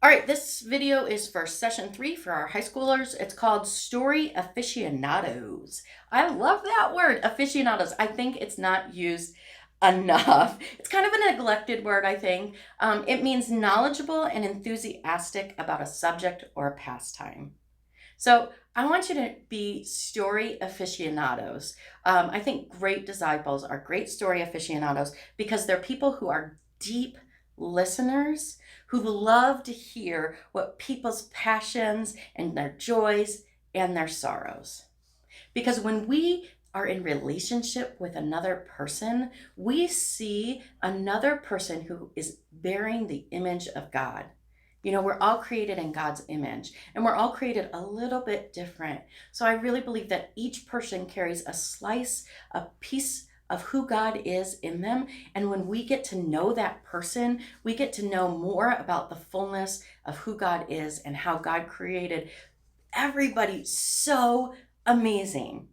All right, this video is for session 3 for our high schoolers. It's called Story Aficionados. I love that word, aficionados. I think it's not used enough. It's kind of a neglected word, I think. It means knowledgeable and enthusiastic about a subject or a pastime. So I want you to be story aficionados. I think great disciples are great story aficionados because they're people who are deep listeners who love to hear what people's passions and their joys and their sorrows. Because when we are in relationship with another person, we see another person who is bearing the image of God. We're all created in God's image and we're all created a little bit different. So I really believe that each person carries a slice, a piece of who God is in them. And when we get to know that person, we get to know more about the fullness of who God is and how God created everybody so amazing.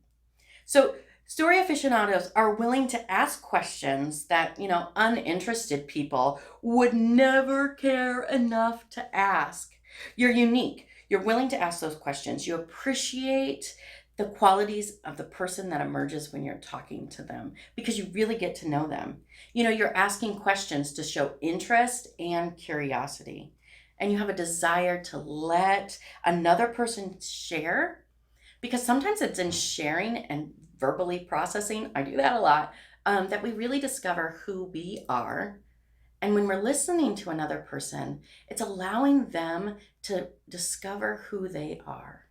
So story aficionados are willing to ask questions that, uninterested people would never care enough to ask. You're unique. You're willing to ask those questions. You appreciate the qualities of the person that emerges when you're talking to them because you really get to know them. You're asking questions to show interest and curiosity. And you have a desire to let another person share because sometimes it's in sharing and verbally processing, I do that a lot, that we really discover who we are. And when we're listening to another person, it's allowing them to discover who they are.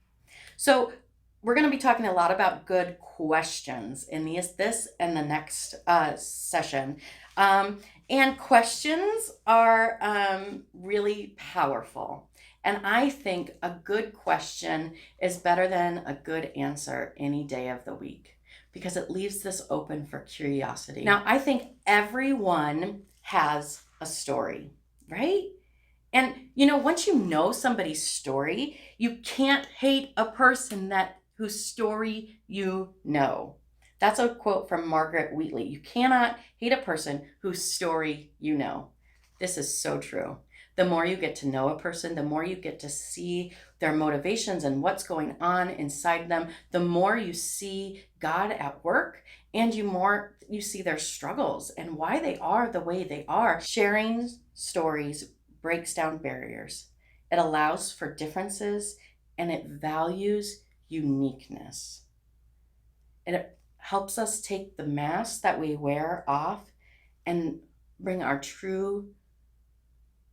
So we're going to be talking a lot about good questions in this and the next session. And questions are really powerful. And I think a good question is better than a good answer any day of the week because it leaves this open for curiosity. Now, I think everyone has a story, right? And once you know somebody's story, you can't hate a person whose story you know. That's a quote from Margaret Wheatley. You cannot hate a person whose story you know. This is so true. The more you get to know a person, the more you get to see their motivations and what's going on inside them, the more you see God at work and you see their struggles and why they are the way they are. Sharing stories breaks down barriers. It allows for differences and it values uniqueness. It helps us take the mask that we wear off and bring our true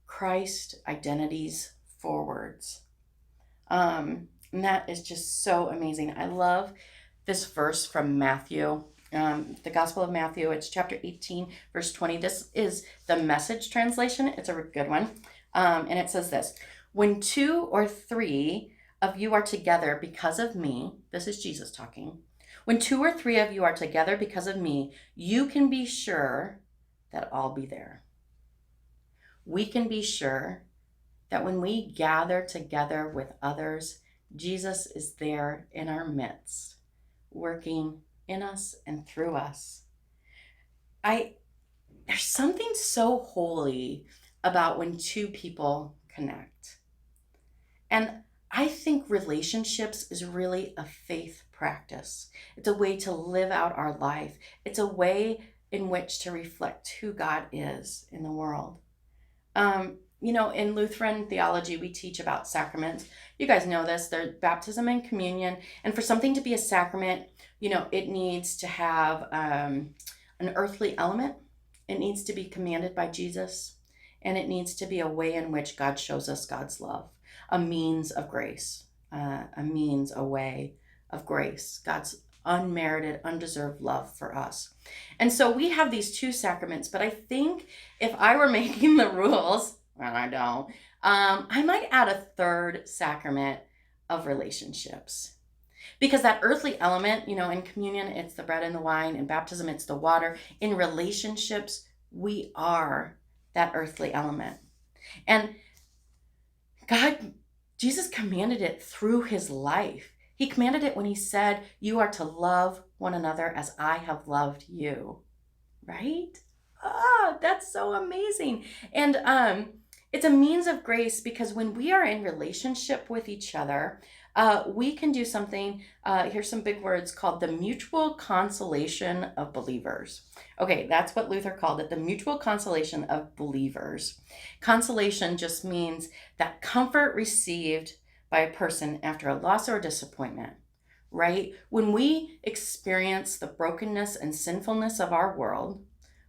Christ identities forwards. And that is just so amazing. I love this verse from Matthew, the Gospel of Matthew. It's chapter 18, verse 20. This is the Message translation. It's a good one. And it says this: when 2 or 3 of you are together because of me, this is Jesus talking. When 2 or 3 of you are together because of me, you can be sure that I'll be there. We can be sure that when we gather together with others, Jesus is there in our midst, working in us and through us. There's something so holy about when 2 people connect. And I think relationships is really a faith practice. It's a way to live out our life. It's a way in which to reflect who God is in the world. In Lutheran theology, we teach about sacraments. You guys know this. They're baptism and communion. And for something to be a sacrament, it needs to have an earthly element. It needs to be commanded by Jesus. And it needs to be a way in which God shows us God's love, a means of grace, a way of grace, God's unmerited, undeserved love for us. And so we have these 2 sacraments, but I think if I were making the rules, and I don't, I might add a 3rd sacrament of relationships. Because that earthly element, in communion, it's the bread and the wine. In baptism, it's the water. In relationships, we are that earthly element. And Jesus commanded it through his life. He commanded it when he said, you are to love one another as I have loved you, right? That's so amazing. And It's a means of grace because when we are in relationship with each other, we can do something. Here's some big words called the mutual consolation of believers. Okay, that's what Luther called it, the mutual consolation of believers. Consolation just means that comfort received by a person after a loss or disappointment, right? When we experience the brokenness and sinfulness of our world,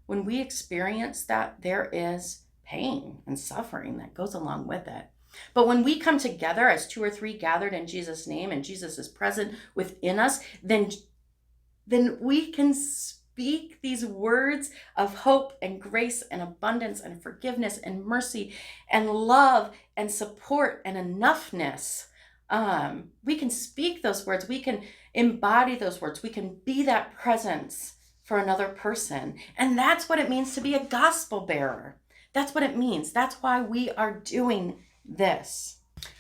when we experience that, there is pain and suffering that goes along with it. But when we come together as two or three gathered in Jesus' name and Jesus is present within us, then we can speak these words of hope and grace and abundance and forgiveness and mercy and love and support and enoughness. We can speak those words. We can embody those words. We can be that presence for another person. And that's what it means to be a gospel bearer. That's what it means. That's why we are doing this.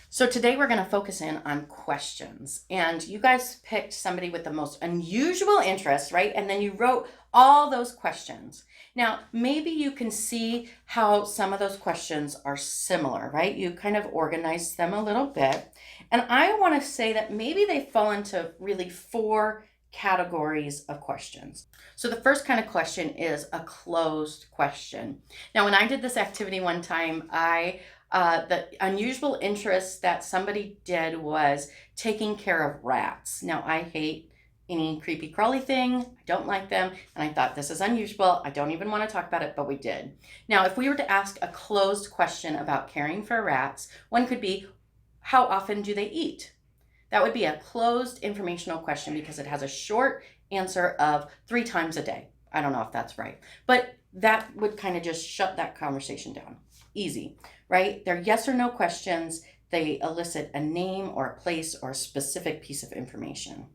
So today we're going to focus in on questions. And you guys picked somebody with the most unusual interest, right? And then you wrote all those questions. Now, maybe you can see how some of those questions are similar, right? You kind of organized them a little bit. And I want to say that maybe they fall into really 4 categories of questions. So the first kind of question is a closed question. Now, when I did this activity one time, the unusual interest that somebody did was taking care of rats. Now, I hate any creepy crawly thing. I don't like them. And I thought, this is unusual. I don't even want to talk about it, but we did. Now, if we were to ask a closed question about caring for rats, one could be, how often do they eat? That would be a closed informational question because it has a short answer of 3 times a day. I don't know if that's right, but that would kind of just shut that conversation down. Easy, right? They're yes or no questions. They elicit a name or a place or a specific piece of information.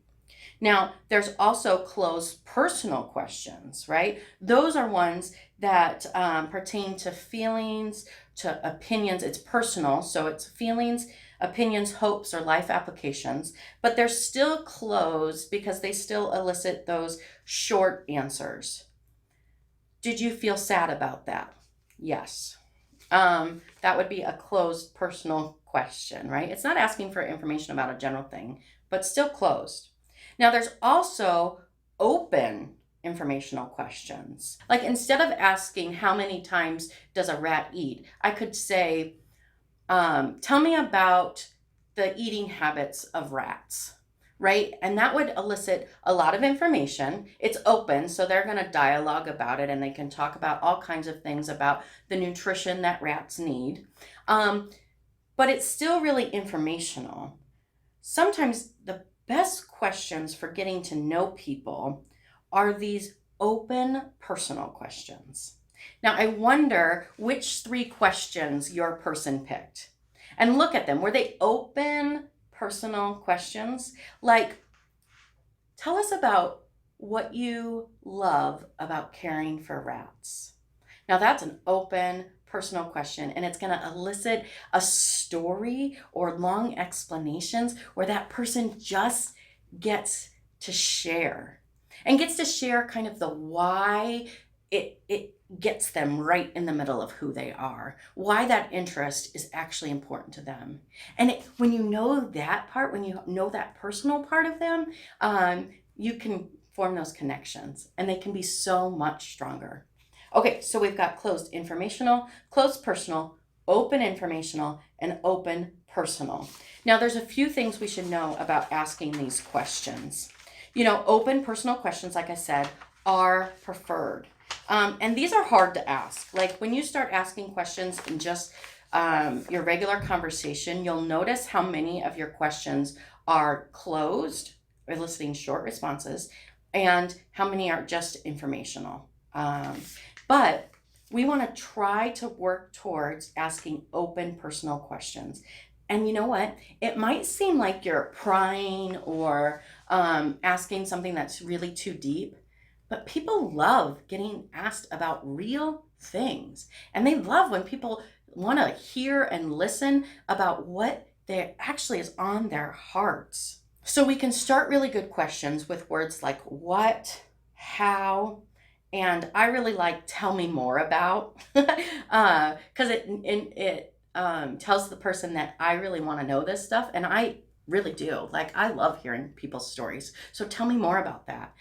Now, there's also closed personal questions, right? Those are ones that pertain to feelings, to opinions. It's personal, so it's feelings, opinions, hopes, or life applications, but they're still closed because they still elicit those short answers. Did you feel sad about that? Yes. That would be a closed personal question, right? It's not asking for information about a general thing, but still closed. Now, there's also open informational questions. Like instead of asking how many times does a rat eat, I could say, tell me about the eating habits of rats, right? And that would elicit a lot of information. It's open, so they're going to dialogue about it and they can talk about all kinds of things about the nutrition that rats need. But it's still really informational. Sometimes the best questions for getting to know people are these open personal questions. Now, I wonder which 3 questions your person picked. And look at them. Were they open personal questions? Like, tell us about what you love about caring for rats. Now, that's an open personal question, and it's going to elicit a story or long explanations where that person just gets to share and gets to share kind of the why it gets them right in the middle of who they are, why that interest is actually important to them. And when you know that part, when you know that personal part of them, you can form those connections and they can be so much stronger. Okay, so we've got closed informational, closed personal, open informational, and open personal. Now, there's a few things we should know about asking these questions. You know, open personal questions, like I said, are preferred. And these are hard to ask. Like when you start asking questions in just your regular conversation, you'll notice how many of your questions are closed, eliciting short responses, and how many are just informational. But we want to try to work towards asking open personal questions. And you know what? It might seem like you're prying or asking something that's really too deep, but people love getting asked about real things. And they love when people want to hear and listen about what they actually is on their hearts. So we can start really good questions with words like what, how, And I really like tell me more about, because it tells the person that I really want to know this stuff, and I really do. Like, I love hearing people's stories. So tell me more about that,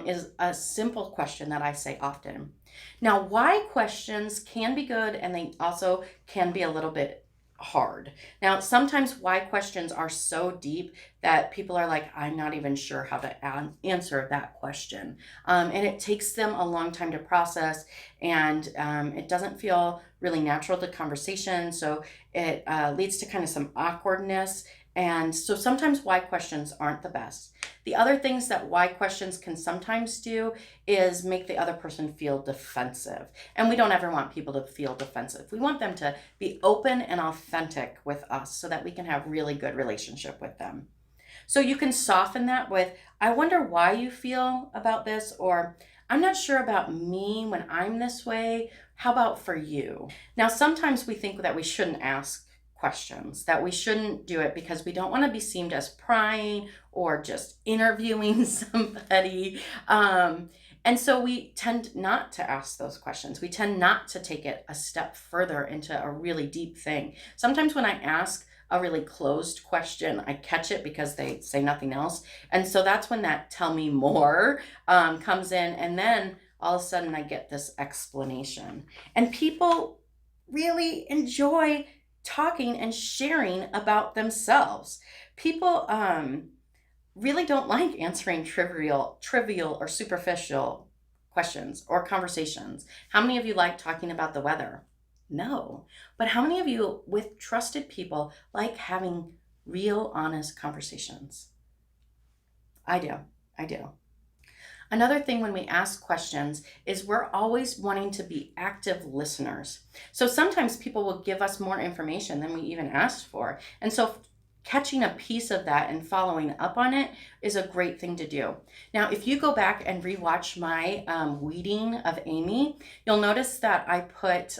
is a simple question that I say often. Now, why questions can be good, and they also can be a little bit hard. Now, sometimes why questions are so deep that people are like, I'm not even sure how to answer that question. And it takes them a long time to process, and it doesn't feel really natural to conversation. So it leads to kind of some awkwardness. And so sometimes why questions aren't the best. The other things that why questions can sometimes do is make the other person feel defensive. And we don't ever want people to feel defensive. We want them to be open and authentic with us so that we can have really good relationship with them. So you can soften that with, I wonder why you feel about this, or I'm not sure about me when I'm this way. How about for you? Now, sometimes we think that we shouldn't ask questions, that we shouldn't do it because we don't want to be seen as prying or just interviewing somebody. And so we tend not to ask those questions. We tend not to take it a step further into a really deep thing. Sometimes when I ask a really closed question, I catch it because they say nothing else. And so that's when that tell me more comes in. And then all of a sudden I get this explanation. And people really enjoy talking and sharing about themselves. People really don't like answering trivial or superficial questions or conversations. How many of you like talking about the weather? No. But how many of you with trusted people like having real honest conversations? I do. I do. Another thing when we ask questions is we're always wanting to be active listeners. So sometimes people will give us more information than we even asked for. And so catching a piece of that and following up on it is a great thing to do. Now, if you go back and rewatch my weeding of Amy, you'll notice that I put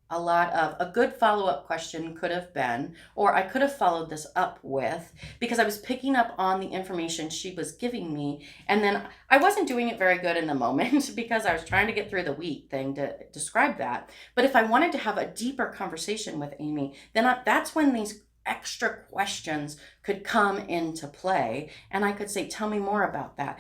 a lot of a good follow-up question could have been, or I could have followed this up with, because I was picking up on the information she was giving me. And then I wasn't doing it very good in the moment because I was trying to get through the wheat thing to describe that. But if I wanted to have a deeper conversation with Amy, then that's when these extra questions could come into play. And I could say, tell me more about that.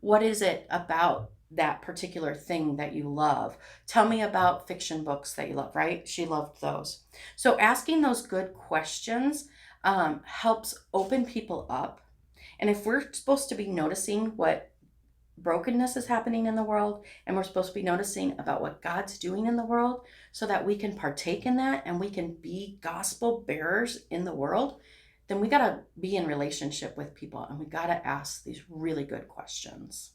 What is it about that particular thing that you love? Tell me about fiction books that you love, right? She loved those. So asking those good questions helps open people up. And if we're supposed to be noticing what brokenness is happening in the world, and we're supposed to be noticing about what God's doing in the world so that we can partake in that and we can be gospel bearers in the world, then we got to be in relationship with people and we got to ask these really good questions.